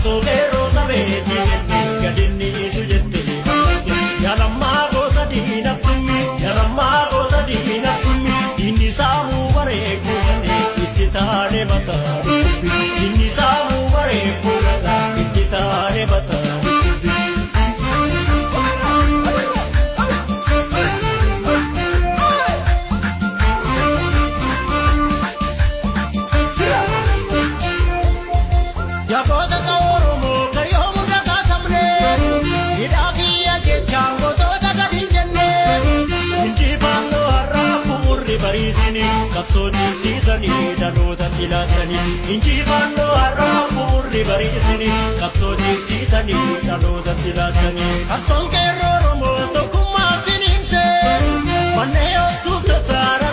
Kapsoogero sabeeti jette gadinni isu jette yalammaa goota diina summi yalammaa goota diina summi inni saamuu bareeku itti taane mataa inni saamuu bareeku itti taane mataa. Yagoota Oromoo kayyoomu dhagaatamne hidhaafiya jechaan gosoota gadi jenne injifannoo har'aa bu'uurri bariisini qabsoo jibsiisanii dhaloota filatanii injifannoo har'aa bu'uurri bariisini qabsoo jibsiisanii dhaloota filatanii qabsoon qeerroo Oromoo tokkummaa finiinse mannee ooftuuf tattaara